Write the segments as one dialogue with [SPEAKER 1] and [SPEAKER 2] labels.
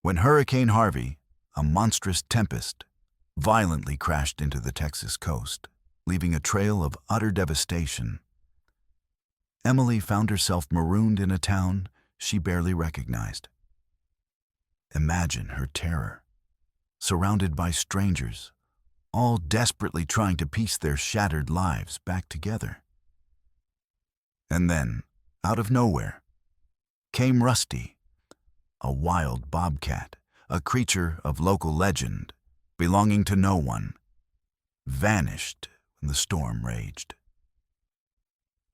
[SPEAKER 1] When Hurricane Harvey, a monstrous tempest, violently crashed into the Texas coast, leaving a trail of utter devastation, Emily found herself marooned in a town she barely recognized. Imagine her terror, surrounded by strangers, all desperately trying to piece their shattered lives back together. And then, out of nowhere, came Rusty, a wild bobcat, a creature of local legend, belonging to no one, vanished when the storm raged.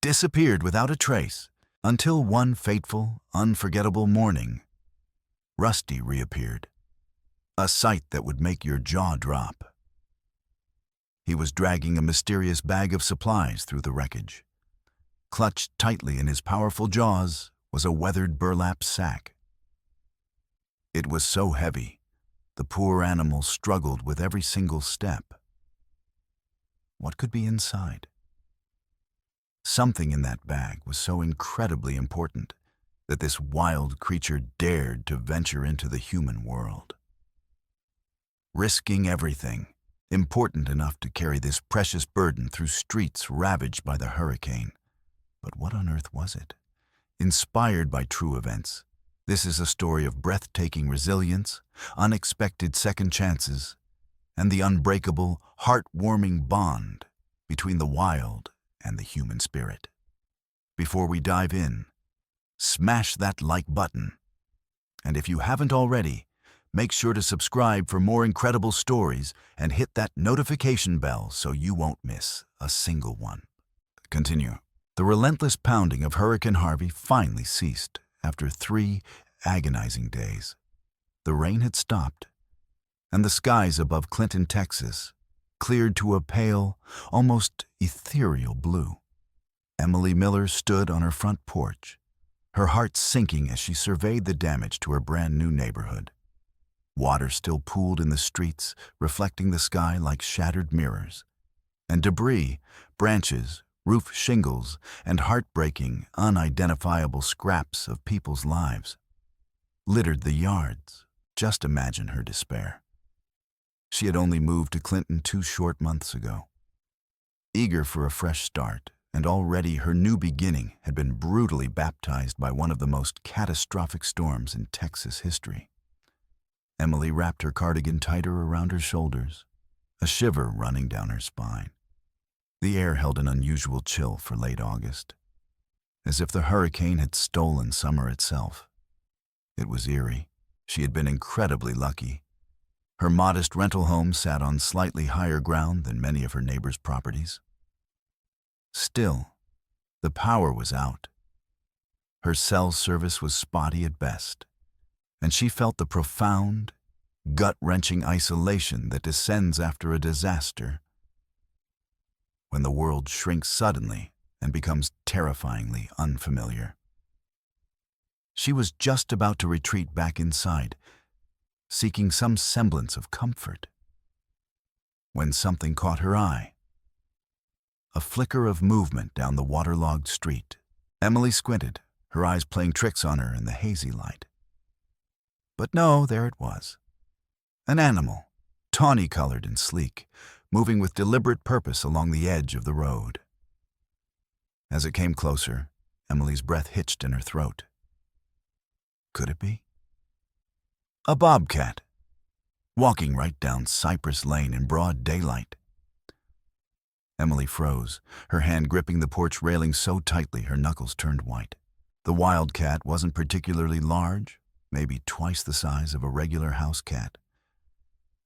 [SPEAKER 1] Disappeared without a trace, until one fateful, unforgettable morning, Rusty reappeared, a sight that would make your jaw drop. He was dragging a mysterious bag of supplies through the wreckage. Clutched tightly in his powerful jaws was a weathered burlap sack. It was so heavy, the poor animal struggled with every single step. What could be inside? Something in that bag was so incredibly important that this wild creature dared to venture into the human world. Risking everything, important enough to carry this precious burden through streets ravaged by the hurricane. But what on earth was it? Inspired by true events, this is a story of breathtaking resilience, unexpected second chances, and the unbreakable, heartwarming bond between the wild and the human spirit. Before we dive in, smash that like button. And if you haven't already, make sure to subscribe for more incredible stories and hit that notification bell so you won't miss a single one. Continue. The relentless pounding of Hurricane Harvey finally ceased after 3 agonizing days. The rain had stopped, and the skies above Clinton, Texas, cleared to a pale, almost ethereal blue. Emily Miller stood on her front porch, her heart sinking as she surveyed the damage to her brand-new neighborhood. Water still pooled in the streets, reflecting the sky like shattered mirrors, and debris, branches, roof shingles, and heartbreaking, unidentifiable scraps of people's lives littered the yards. Just imagine her despair. She had only moved to Clinton 2 short months ago. Eager for a fresh start, and already her new beginning had been brutally baptized by one of the most catastrophic storms in Texas history. Emily wrapped her cardigan tighter around her shoulders, a shiver running down her spine. The air held an unusual chill for late August, as if the hurricane had stolen summer itself. It was eerie. She had been incredibly lucky. Her modest rental home sat on slightly higher ground than many of her neighbors' properties. Still, the power was out. Her cell service was spotty at best, and she felt the profound, gut-wrenching isolation that descends after a disaster. When the world shrinks suddenly and becomes terrifyingly unfamiliar. She was just about to retreat back inside, seeking some semblance of comfort, when something caught her eye. A flicker of movement down the waterlogged street. Emily squinted, her eyes playing tricks on her in the hazy light. But no, there it was. An animal, tawny-colored and sleek, moving with deliberate purpose along the edge of the road. As it came closer, Emily's breath hitched in her throat. Could it be? A bobcat, walking right down Cypress Lane in broad daylight. Emily froze, her hand gripping the porch railing so tightly her knuckles turned white. The wildcat wasn't particularly large, maybe twice the size of a regular house cat.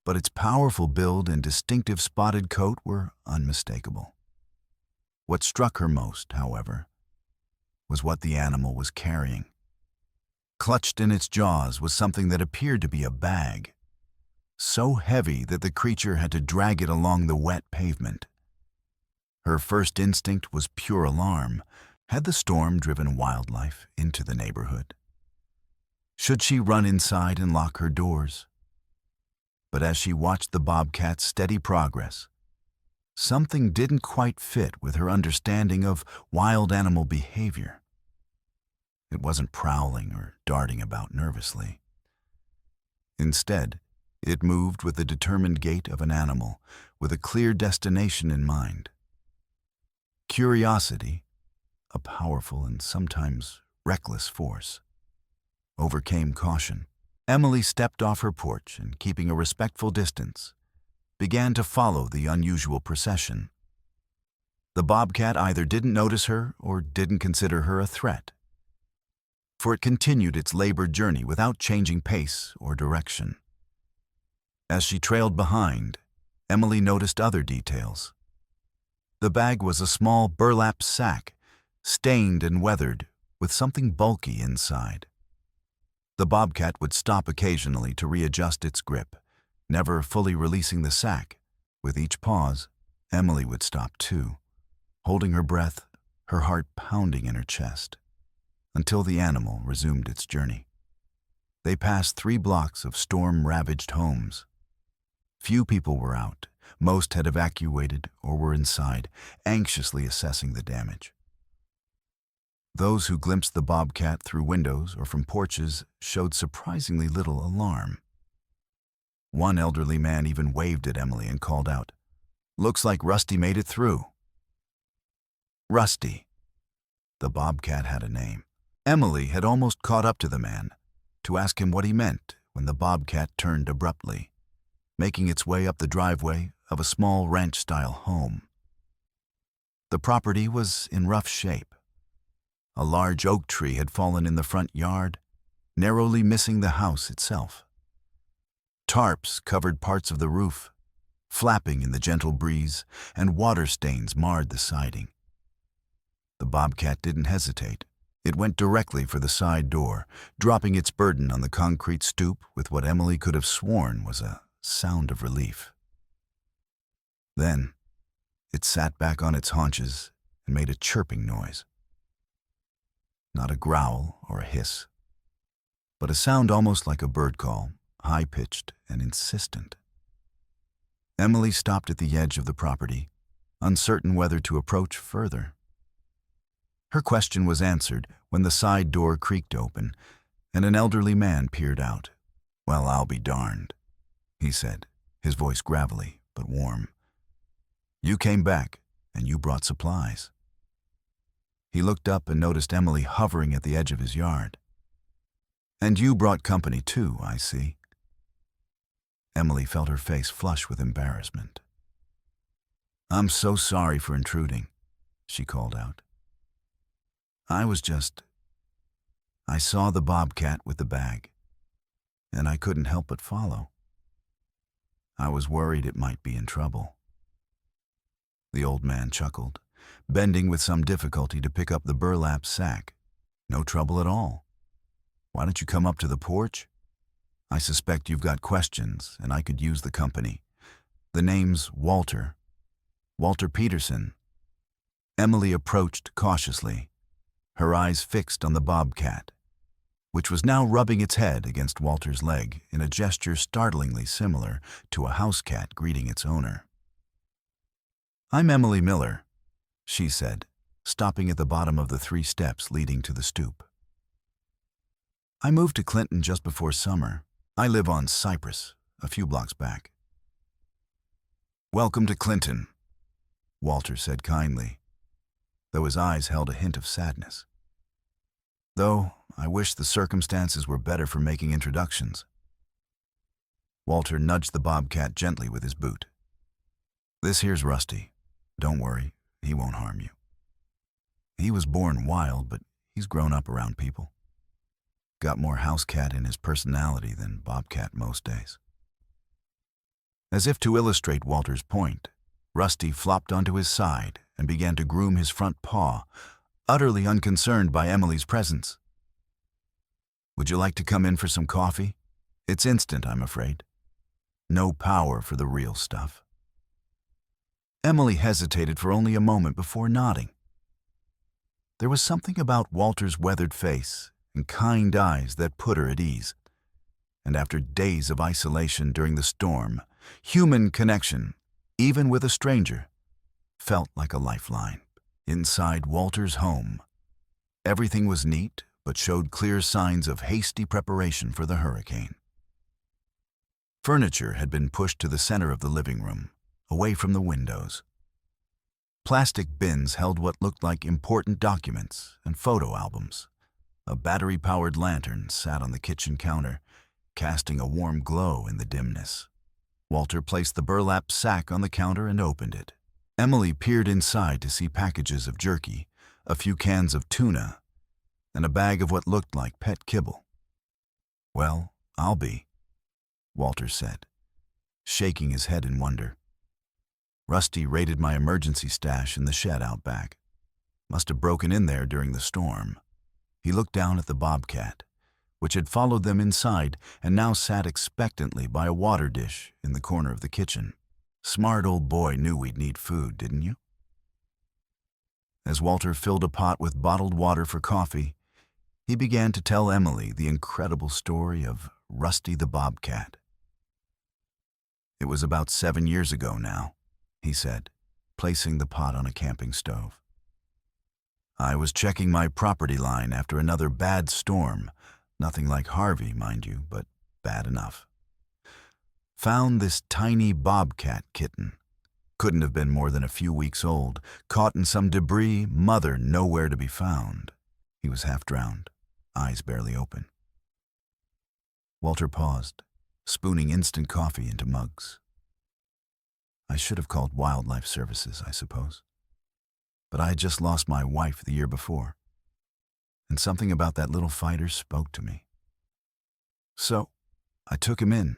[SPEAKER 1] But its powerful build and distinctive spotted coat were unmistakable. What struck her most, however, was what the animal was carrying. Clutched in its jaws was something that appeared to be a bag, so heavy that the creature had to drag it along the wet pavement. Her first instinct was pure alarm. Had the storm driven wildlife into the neighborhood? Should she run inside and lock her doors? But as she watched the bobcat's steady progress, something didn't quite fit with her understanding of wild animal behavior. It wasn't prowling or darting about nervously. Instead, it moved with the determined gait of an animal, with a clear destination in mind. Curiosity, a powerful and sometimes reckless force, overcame caution. Emily stepped off her porch and, keeping a respectful distance, began to follow the unusual procession. The bobcat either didn't notice her or didn't consider her a threat, for it continued its labored journey without changing pace or direction. As she trailed behind, Emily noticed other details. The bag was a small burlap sack, stained and weathered, with something bulky inside. The bobcat would stop occasionally to readjust its grip, never fully releasing the sack. With each pause, Emily would stop too, holding her breath, her heart pounding in her chest, until the animal resumed its journey. They passed 3 blocks of storm-ravaged homes. Few people were out. Most had evacuated or were inside, anxiously assessing the damage. Those who glimpsed the bobcat through windows or from porches showed surprisingly little alarm. One elderly man even waved at Emily and called out, "Looks like Rusty made it through." Rusty. The bobcat had a name. Emily had almost caught up to the man to ask him what he meant when the bobcat turned abruptly, making its way up the driveway of a small ranch-style home. The property was in rough shape. A large oak tree had fallen in the front yard, narrowly missing the house itself. Tarps covered parts of the roof, flapping in the gentle breeze, and water stains marred the siding. The bobcat didn't hesitate. It went directly for the side door, dropping its burden on the concrete stoop with what Emily could have sworn was a sound of relief. Then, it sat back on its haunches and made a chirping noise. Not a growl or a hiss, but a sound almost like a bird call, high-pitched and insistent. Emily stopped at the edge of the property, uncertain whether to approach further. Her question was answered when the side door creaked open and an elderly man peered out. "Well, I'll be darned," he said, his voice gravelly but warm. "You came back, and you brought supplies." He looked up and noticed Emily hovering at the edge of his yard. "And you brought company too, I see." Emily felt her face flush with embarrassment. "I'm so sorry for intruding," she called out. I saw the bobcat with the bag, and I couldn't help but follow. I was worried it might be in trouble." The old man chuckled, bending with some difficulty to pick up the burlap sack. "No trouble at all. Why don't you come up to the porch? I suspect you've got questions, and I could use the company. The name's Walter Peterson." Emily approached cautiously, her eyes fixed on the bobcat, which was now rubbing its head against Walter's leg in a gesture startlingly similar to a house cat greeting its owner. "I'm Emily Miller," she said, stopping at the bottom of the 3 steps leading to the stoop. "I moved to Clinton just before summer. I live on Cypress, a few blocks back." "Welcome to Clinton," Walter said kindly, though his eyes held a hint of sadness. "Though I wish the circumstances were better for making introductions." Walter nudged the bobcat gently with his boot. "This here's Rusty. Don't worry, he won't harm you. He was born wild, but he's grown up around people. Got more house cat in his personality than bobcat most days." As if to illustrate Walter's point, Rusty flopped onto his side and began to groom his front paw, utterly unconcerned by Emily's presence. "Would you like to come in for some coffee? It's instant, I'm afraid. No power for the real stuff." Emily hesitated for only a moment before nodding. There was something about Walter's weathered face and kind eyes that put her at ease, and after days of isolation during the storm, human connection, even with a stranger, felt like a lifeline. Inside Walter's home, everything was neat but showed clear signs of hasty preparation for the hurricane. Furniture had been pushed to the center of the living room, away from the windows. Plastic bins held what looked like important documents and photo albums. A battery-powered lantern sat on the kitchen counter, casting a warm glow in the dimness. Walter placed the burlap sack on the counter and opened it. Emily peered inside to see packages of jerky, a few cans of tuna, and a bag of what looked like pet kibble. "Well, I'll be," Walter said, shaking his head in wonder. "Rusty raided my emergency stash in the shed out back. Must have broken in there during the storm." He looked down at the Bobcat, which had followed them inside and now sat expectantly by a water dish in the corner of the kitchen. "Smart old boy knew we'd need food, didn't you?" As Walter filled a pot with bottled water for coffee, he began to tell Emily the incredible story of Rusty the Bobcat. "It was about 7 years ago now," he said, placing the pot on a camping stove. "I was checking my property line after another bad storm, nothing like Harvey, mind you, but bad enough. Found this tiny bobcat kitten. Couldn't have been more than a few weeks old, caught in some debris, mother nowhere to be found." He was half drowned, eyes barely open. Walter paused, spooning instant coffee into mugs. "I should have called Wildlife Services, I suppose. But I had just lost my wife the year before, and something about that little fighter spoke to me. So, I took him in.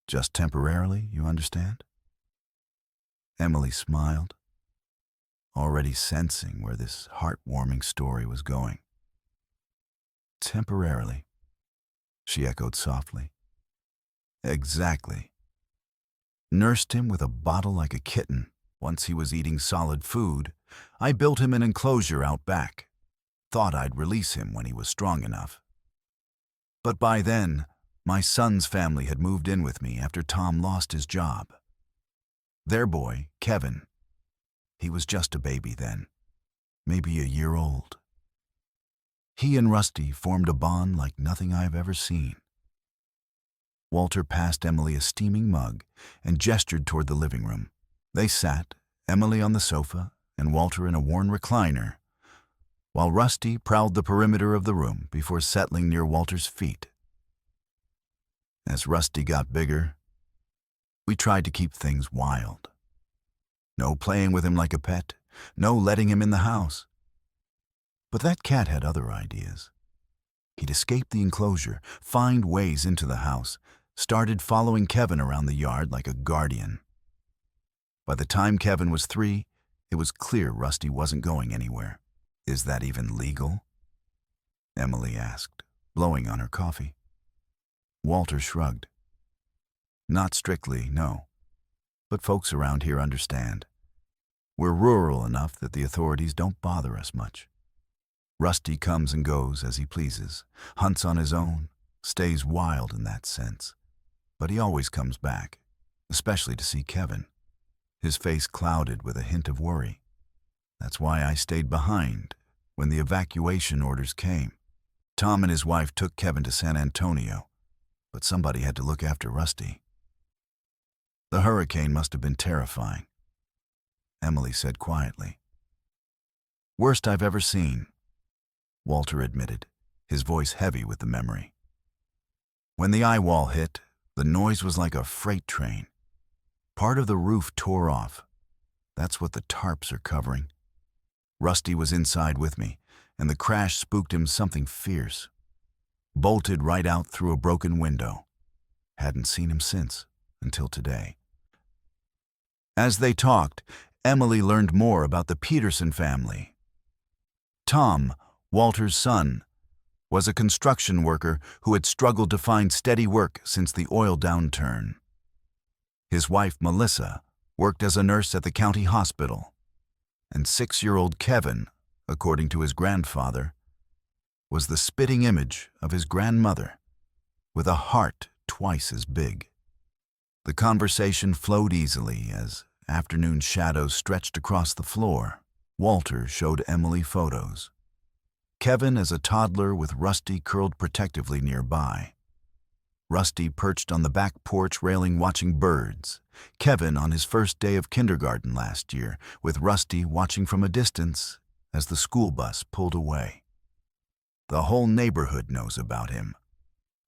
[SPEAKER 1] Just temporarily, you understand?" Emily smiled, already sensing where this heartwarming story was going. "Temporarily," she echoed softly. "Exactly. Nursed him with a bottle like a kitten. Once he was eating solid food, I built him an enclosure out back. Thought I'd release him when he was strong enough. But by then, my son's family had moved in with me after Tom lost his job. Their boy, Kevin, he was just a baby then, maybe a year old. He and Rusty formed a bond like nothing I've ever seen." Walter passed Emily a steaming mug and gestured toward the living room. They sat, Emily on the sofa and Walter in a worn recliner, while Rusty prowled the perimeter of the room before settling near Walter's feet. As Rusty got bigger, we tried to keep things wild. No playing with him like a pet, no letting him in the house. But that cat had other ideas. He'd escape the enclosure, find ways into the house, started following Kevin around the yard like a guardian. By the time Kevin was 3, it was clear Rusty wasn't going anywhere. "Is that even legal?" Emily asked, blowing on her coffee. Walter shrugged. "Not strictly, no. But folks around here understand. We're rural enough that the authorities don't bother us much. Rusty comes and goes as he pleases, hunts on his own, stays wild in that sense. But he always comes back, especially to see Kevin." His face clouded with a hint of worry. "That's why I stayed behind when the evacuation orders came. Tom and his wife took Kevin to San Antonio, but somebody had to look after Rusty." "The hurricane must have been terrifying," Emily said quietly. "Worst I've ever seen," Walter admitted, his voice heavy with the memory. "When the eye wall hit, the noise was like a freight train. Part of the roof tore off. That's what the tarps are covering. Rusty was inside with me, and the crash spooked him something fierce. Bolted right out through a broken window. Hadn't seen him since, until today." As they talked, Emily learned more about the Peterson family. Tom, Walter's son, was a construction worker who had struggled to find steady work since the oil downturn. His wife, Melissa, worked as a nurse at the county hospital, and 6-year-old Kevin, according to his grandfather, was the spitting image of his grandmother, with a heart twice as big. The conversation flowed easily as afternoon shadows stretched across the floor. Walter showed Emily photos. Kevin as a toddler with Rusty curled protectively nearby. Rusty perched on the back porch railing watching birds. Kevin on his first day of kindergarten last year, with Rusty watching from a distance as the school bus pulled away. The whole neighborhood knows about him,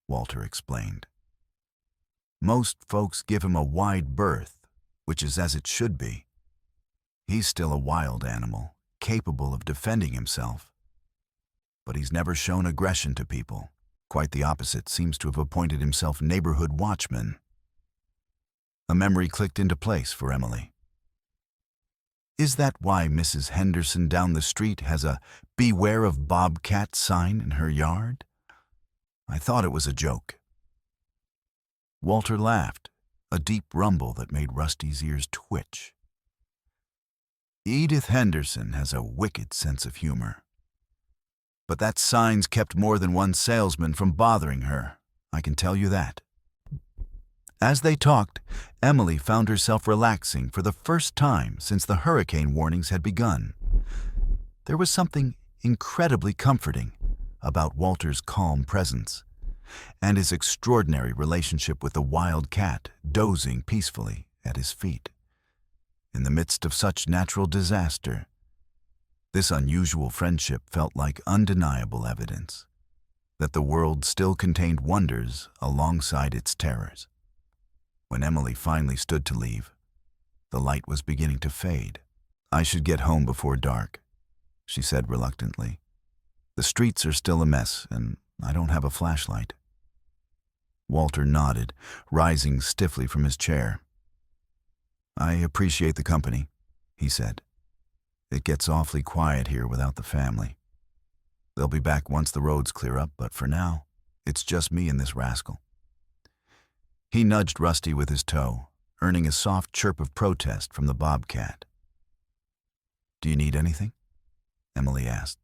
[SPEAKER 1] Walter explained. Most folks give him a wide berth, which is as it should be. He's still a wild animal, capable of defending himself. But he's never shown aggression to people. Quite the opposite, seems to have appointed himself neighborhood watchman. A memory clicked into place for Emily. Is that why Mrs. Henderson down the street has a "Beware of Bobcat" sign in her yard? I thought it was a joke. Walter laughed, a deep rumble that made Rusty's ears twitch. Edith Henderson has a wicked sense of humor. But that sign's kept more than one salesman from bothering her, I can tell you that. As they talked, Emily found herself relaxing for the first time since the hurricane warnings had begun. There was something incredibly comforting about Walter's calm presence and his extraordinary relationship with the wild cat dozing peacefully at his feet. In the midst of such natural disaster, this unusual friendship felt like undeniable evidence that the world still contained wonders alongside its terrors. When Emily finally stood to leave, the light was beginning to fade. I should get home before dark, she said reluctantly. The streets are still a mess, and I don't have a flashlight. Walter nodded, rising stiffly from his chair. I appreciate the company, he said. It gets awfully quiet here without the family. They'll be back once the roads clear up, but for now, it's just me and this rascal. He nudged Rusty with his toe, earning a soft chirp of protest from the bobcat. Do you need anything? Emily asked.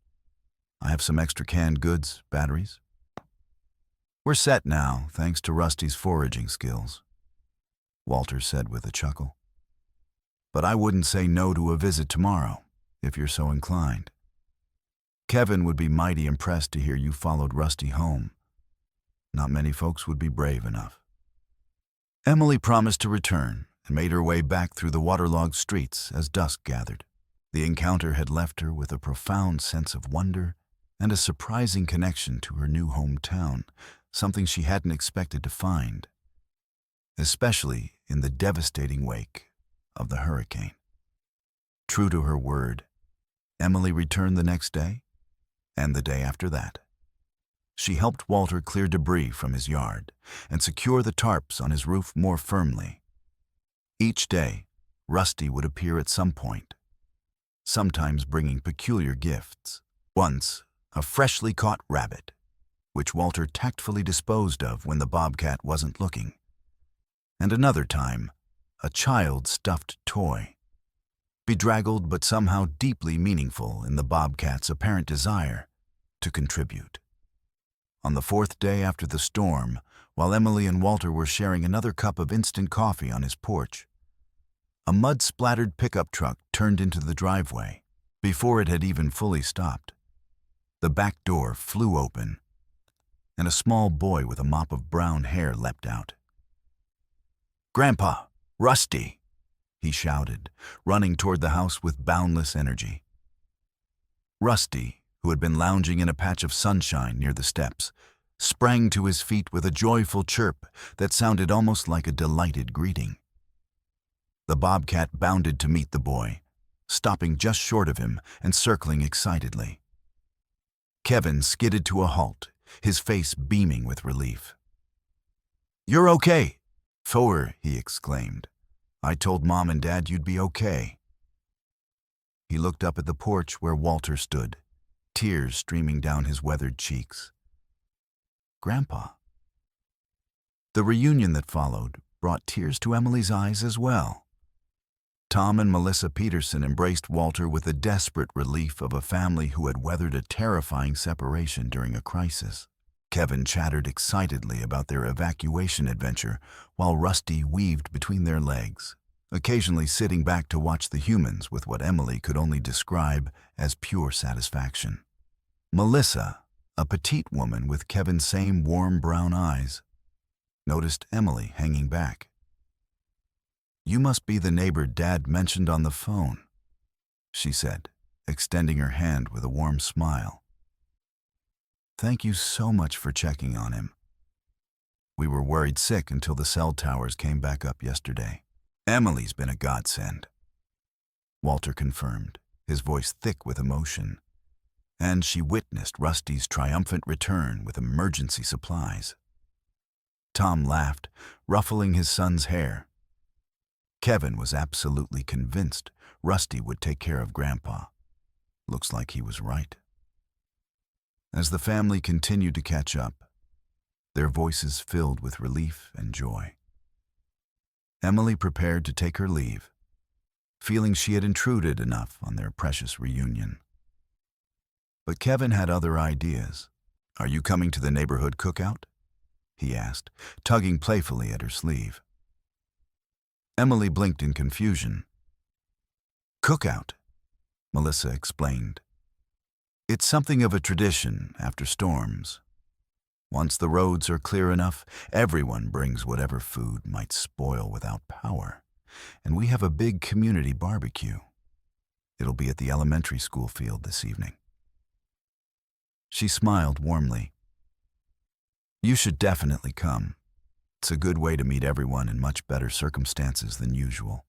[SPEAKER 1] I have some extra canned goods, batteries. We're set now, thanks to Rusty's foraging skills, Walter said with a chuckle. But I wouldn't say no to a visit tomorrow, if you're so inclined. Kevin would be mighty impressed to hear you followed Rusty home. Not many folks would be brave enough. Emily promised to return and made her way back through the waterlogged streets as dusk gathered. The encounter had left her with a profound sense of wonder and a surprising connection to her new hometown, something she hadn't expected to find, especially in the devastating wake of the hurricane. True to her word, Emily returned the next day and the day after that. She helped Walter clear debris from his yard and secure the tarps on his roof more firmly. Each day, Rusty would appear at some point, sometimes bringing peculiar gifts. Once, a freshly caught rabbit, which Walter tactfully disposed of when the bobcat wasn't looking. And another time, a child's stuffed toy, bedraggled but somehow deeply meaningful in the bobcat's apparent desire to contribute. On the fourth day after the storm, while Emily and Walter were sharing another cup of instant coffee on his porch, a mud-splattered pickup truck turned into the driveway. Before it had even fully stopped, the back door flew open, and a small boy with a mop of brown hair leapt out. "Grandpa, Rusty!" he shouted, running toward the house with boundless energy. Rusty, who had been lounging in a patch of sunshine near the steps, sprang to his feet with a joyful chirp that sounded almost like a delighted greeting. The bobcat bounded to meet the boy, stopping just short of him and circling excitedly. Kevin skidded to a halt, his face beaming with relief. "You're okay, Thor," he exclaimed. "I told Mom and Dad you'd be okay." He looked up at the porch where Walter stood, tears streaming down his weathered cheeks. Grandpa. The reunion that followed brought tears to Emily's eyes as well. Tom and Melissa Peterson embraced Walter with the desperate relief of a family who had weathered a terrifying separation during a crisis. Kevin chattered excitedly about their evacuation adventure, while Rusty weaved between their legs, occasionally sitting back to watch the humans with what Emily could only describe as pure satisfaction. Melissa, a petite woman with Kevin's same warm brown eyes, noticed Emily hanging back. "You must be the neighbor Dad mentioned on the phone," she said, extending her hand with a warm smile. "Thank you so much for checking on him. We were worried sick until the cell towers came back up yesterday." "Emily's been a godsend," Walter confirmed, his voice thick with emotion. "And she witnessed Rusty's triumphant return with emergency supplies." Tom laughed, ruffling his son's hair. Kevin was absolutely convinced Rusty would take care of Grandpa. Looks like he was right. As the family continued to catch up, their voices filled with relief and joy. Emily prepared to take her leave, feeling she had intruded enough on their precious reunion. But Kevin had other ideas. "Are you coming to the neighborhood cookout?" he asked, tugging playfully at her sleeve. Emily blinked in confusion. "Cookout," Melissa explained. "It's something of a tradition after storms. Once the roads are clear enough, everyone brings whatever food might spoil without power, and we have a big community barbecue. It'll be at the elementary school field this evening." She smiled warmly. "You should definitely come. It's a good way to meet everyone in much better circumstances than usual."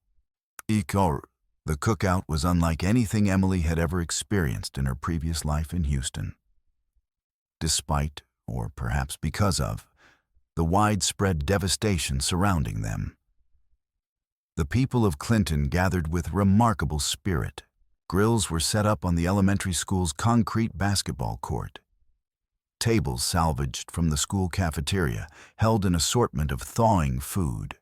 [SPEAKER 1] The cookout was unlike anything Emily had ever experienced in her previous life in Houston. Despite, or perhaps because of, the widespread devastation surrounding them, the people of Clinton gathered with remarkable spirit. Grills were set up on the elementary school's concrete basketball court. Tables salvaged from the school cafeteria held an assortment of thawing food.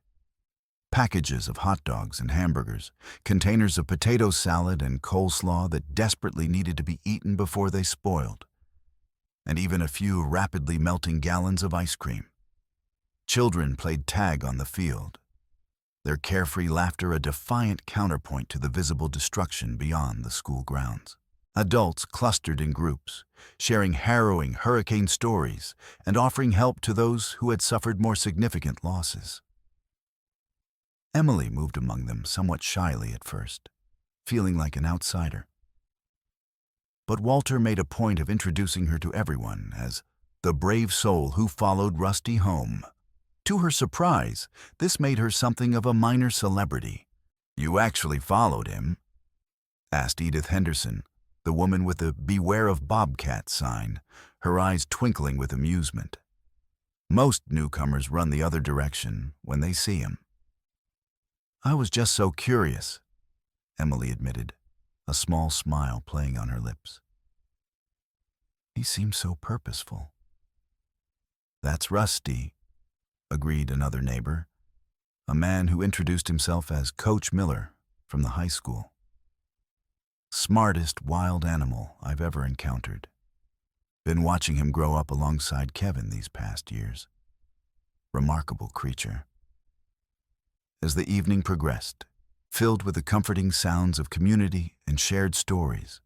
[SPEAKER 1] Packages of hot dogs and hamburgers, containers of potato salad and coleslaw that desperately needed to be eaten before they spoiled, and even a few rapidly melting gallons of ice cream. Children played tag on the field, their carefree laughter a defiant counterpoint to the visible destruction beyond the school grounds. Adults clustered in groups, sharing harrowing hurricane stories and offering help to those who had suffered more significant losses. Emily moved among them somewhat shyly at first, feeling like an outsider. But Walter made a point of introducing her to everyone as the brave soul who followed Rusty home. To her surprise, this made her something of a minor celebrity. "You actually followed him?" asked Edith Henderson, the woman with the "Beware of Bobcat" sign, her eyes twinkling with amusement. Most newcomers run the other direction when they see him. "I was just so curious," Emily admitted, a small smile playing on her lips. "He seems so purposeful." "That's Rusty," agreed another neighbor, a man who introduced himself as Coach Miller from the high school. "Smartest wild animal I've ever encountered. Been watching him grow up alongside Kevin these past years. Remarkable creature." As the evening progressed, filled with the comforting sounds of community and shared stories,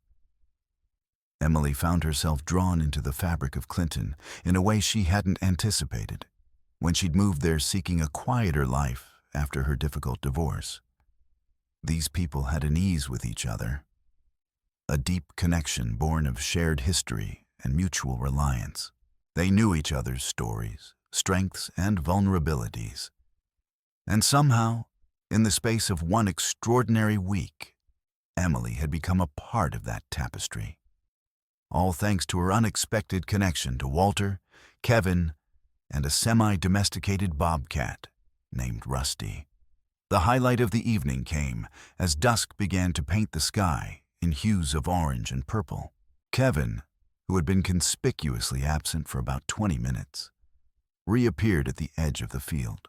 [SPEAKER 1] Emily found herself drawn into the fabric of Clinton in a way she hadn't anticipated when she'd moved there seeking a quieter life after her difficult divorce. These people had an ease with each other, a deep connection born of shared history and mutual reliance. They knew each other's stories, strengths, and vulnerabilities. And somehow, in the space of one extraordinary week, Emily had become a part of that tapestry. All thanks to her unexpected connection to Walter, Kevin, and a semi-domesticated bobcat named Rusty. The highlight of the evening came as dusk began to paint the sky in hues of orange and purple. Kevin, who had been conspicuously absent for about 20 minutes, reappeared at the edge of the field,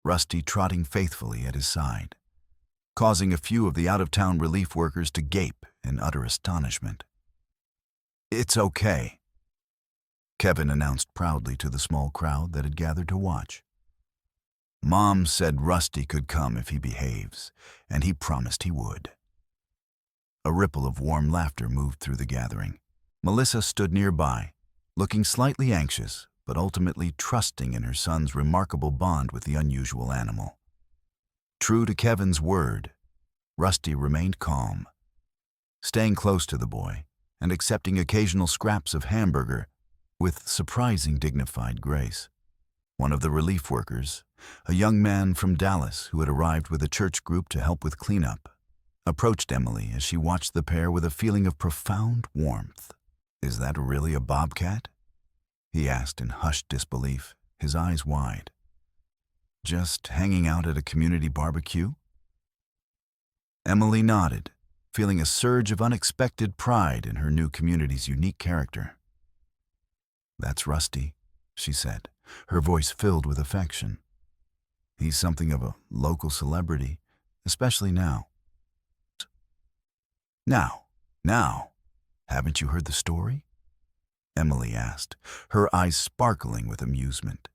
[SPEAKER 1] Rusty trotting faithfully at his side, causing a few of the out-of-town relief workers to gape in utter astonishment. "It's okay," Kevin announced proudly to the small crowd that had gathered to watch. "Mom said Rusty could come if he behaves, and he promised he would." A ripple of warm laughter moved through the gathering. Melissa stood nearby, looking slightly anxious, but ultimately trusting in her son's remarkable bond with the unusual animal. True to Kevin's word, Rusty remained calm, staying close to the boy and accepting occasional scraps of hamburger with surprising dignified grace. One of the relief workers, a young man from Dallas who had arrived with a church group to help with cleanup, approached Emily as she watched the pair with a feeling of profound warmth. "Is that really a bobcat?" he asked in hushed disbelief, his eyes wide. "Just hanging out at a community barbecue?" Emily nodded, feeling a surge of unexpected pride in her new community's unique character. "That's Rusty," she said, her voice filled with affection. "He's something of a local celebrity, especially now." Now, haven't you heard the story?" Emily asked, her eyes sparkling with amusement,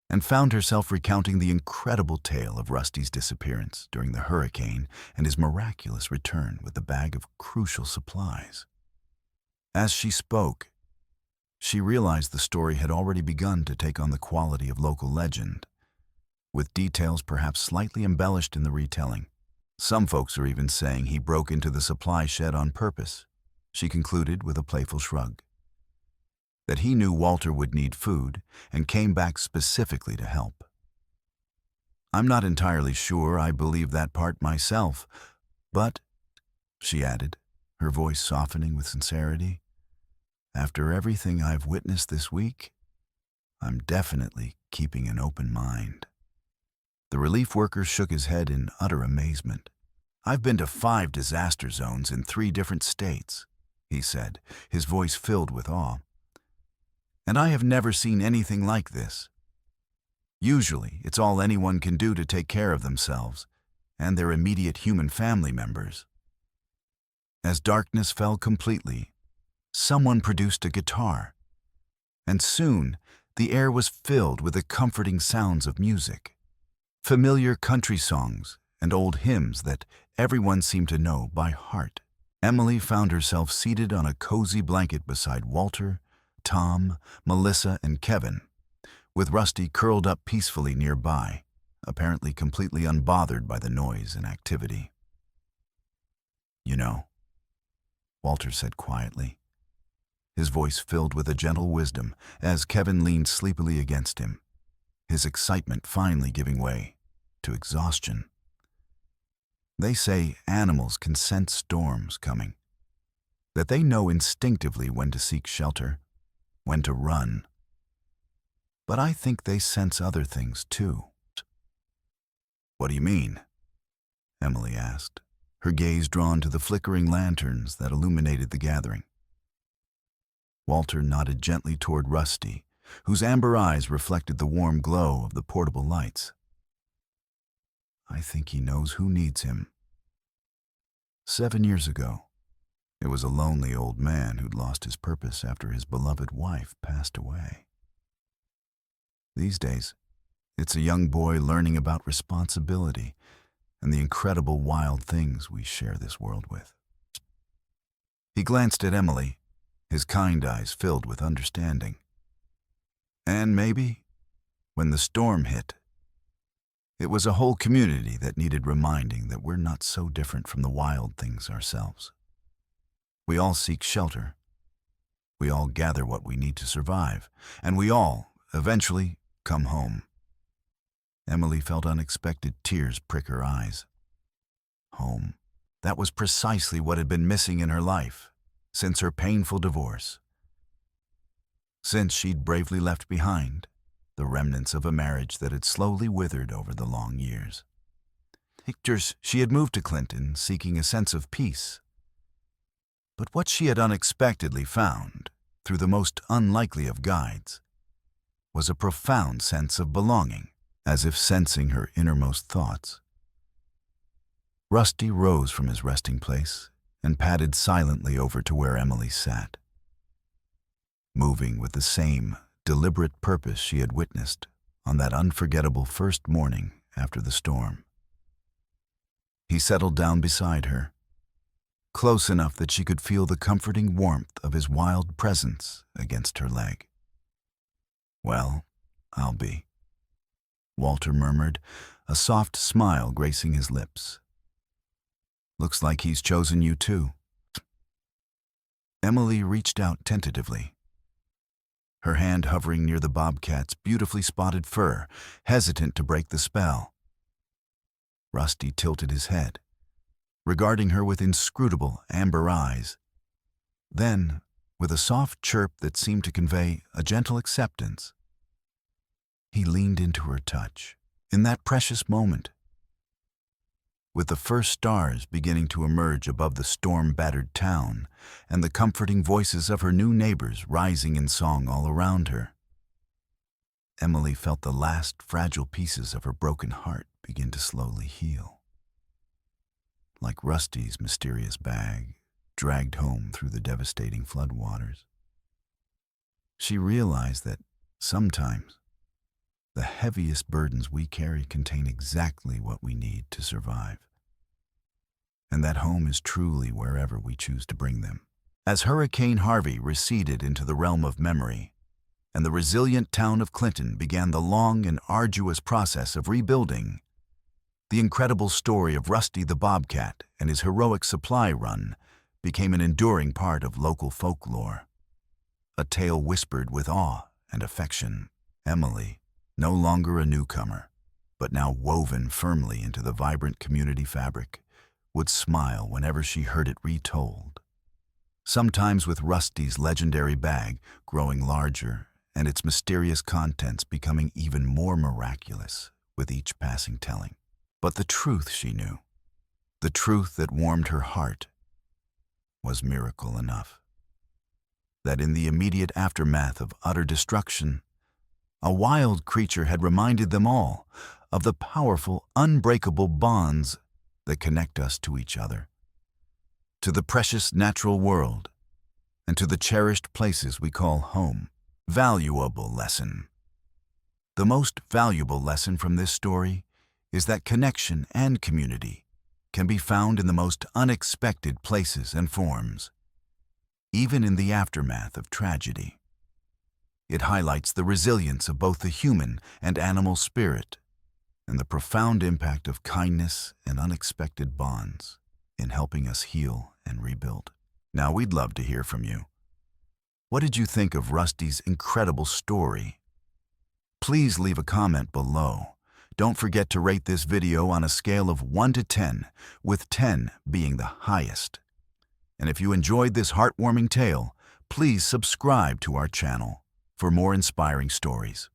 [SPEAKER 1] and found herself recounting the incredible tale of Rusty's disappearance during the hurricane and his miraculous return with a bag of crucial supplies. As she spoke, she realized the story had already begun to take on the quality of local legend, with details perhaps slightly embellished in the retelling. Some folks are even saying he broke into the supply shed on purpose, she concluded with a playful shrug. That he knew Walter would need food and came back specifically to help. "I'm not entirely sure I believe that part myself, but," she added, her voice softening with sincerity, "after everything I've witnessed this week, I'm definitely keeping an open mind." The relief worker shook his head in utter amazement. "I've been to 5 disaster zones in 3 different states," he said, his voice filled with awe. "And I have never seen anything like this. Usually, it's all anyone can do to take care of themselves and their immediate human family members." As darkness fell completely, someone produced a guitar, and soon the air was filled with the comforting sounds of music. Familiar country songs and old hymns that everyone seemed to know by heart. Emily found herself seated on a cozy blanket beside Walter, Tom, Melissa, and Kevin, with Rusty curled up peacefully nearby, apparently completely unbothered by the noise and activity. "You know," Walter said quietly, his voice filled with a gentle wisdom as Kevin leaned sleepily against him, his excitement finally giving way to exhaustion. "They say animals can sense storms coming, that they know instinctively when to seek shelter, when to run. But I think they sense other things too." "What do you mean?" Emily asked, her gaze drawn to the flickering lanterns that illuminated the gathering. Walter nodded gently toward Rusty, whose amber eyes reflected the warm glow of the portable lights. "I think he knows who needs him. 7 years ago, it was a lonely old man who'd lost his purpose after his beloved wife passed away. These days, it's a young boy learning about responsibility and the incredible wild things we share this world with." He glanced at Emily, his kind eyes filled with understanding. "And maybe, when the storm hit, it was a whole community that needed reminding that we're not so different from the wild things ourselves. We all seek shelter. We all gather what we need to survive, and we all, eventually, come home." Emily felt unexpected tears prick her eyes. Home. That was precisely what had been missing in her life since her painful divorce. Since she'd bravely left behind the remnants of a marriage that had slowly withered over the long years. She had moved to Clinton seeking a sense of peace. But what she had unexpectedly found, through the most unlikely of guides, was a profound sense of belonging, as if sensing her innermost thoughts. Rusty rose from his resting place and padded silently over to where Emily sat, moving with the same deliberate purpose she had witnessed on that unforgettable first morning after the storm. He settled down beside her, close enough that she could feel the comforting warmth of his wild presence against her leg. Well, I'll be, Walter murmured, a soft smile gracing his lips. Looks like he's chosen you too. Emily reached out tentatively, her hand hovering near the bobcat's beautifully spotted fur, hesitant to break the spell. Rusty tilted his head, regarding her with inscrutable amber eyes. Then, with a soft chirp that seemed to convey a gentle acceptance, he leaned into her touch. In that precious moment, with the first stars beginning to emerge above the storm-battered town and the comforting voices of her new neighbors rising in song all around her, Emily felt the last fragile pieces of her broken heart begin to slowly heal. Like Rusty's mysterious bag dragged home through the devastating floodwaters, she realized that sometimes the heaviest burdens we carry contain exactly what we need to survive. And that home is truly wherever we choose to bring them. As Hurricane Harvey receded into the realm of memory, and the resilient town of Clinton began the long and arduous process of rebuilding, the incredible story of Rusty the Bobcat and his heroic supply run became an enduring part of local folklore. A tale whispered with awe and affection. Emily, no longer a newcomer, but now woven firmly into the vibrant community fabric, would smile whenever she heard it retold. Sometimes with Rusty's legendary bag growing larger and its mysterious contents becoming even more miraculous with each passing telling. But the truth she knew, the truth that warmed her heart, was miracle enough. That in the immediate aftermath of utter destruction, a wild creature had reminded them all of the powerful, unbreakable bonds that connect us to each other, to the precious natural world, and to the cherished places we call home. Valuable lesson. The most valuable lesson from this story is that connection and community can be found in the most unexpected places and forms, even in the aftermath of tragedy. It highlights the resilience of both the human and animal spirit and the profound impact of kindness and unexpected bonds in helping us heal and rebuild. Now, we'd love to hear from you. What did you think of Rusty's incredible story? Please leave a comment below. Don't forget to rate this video on a scale of 1 to 10, with 10 being the highest. And if you enjoyed this heartwarming tale, please subscribe to our channel for more inspiring stories.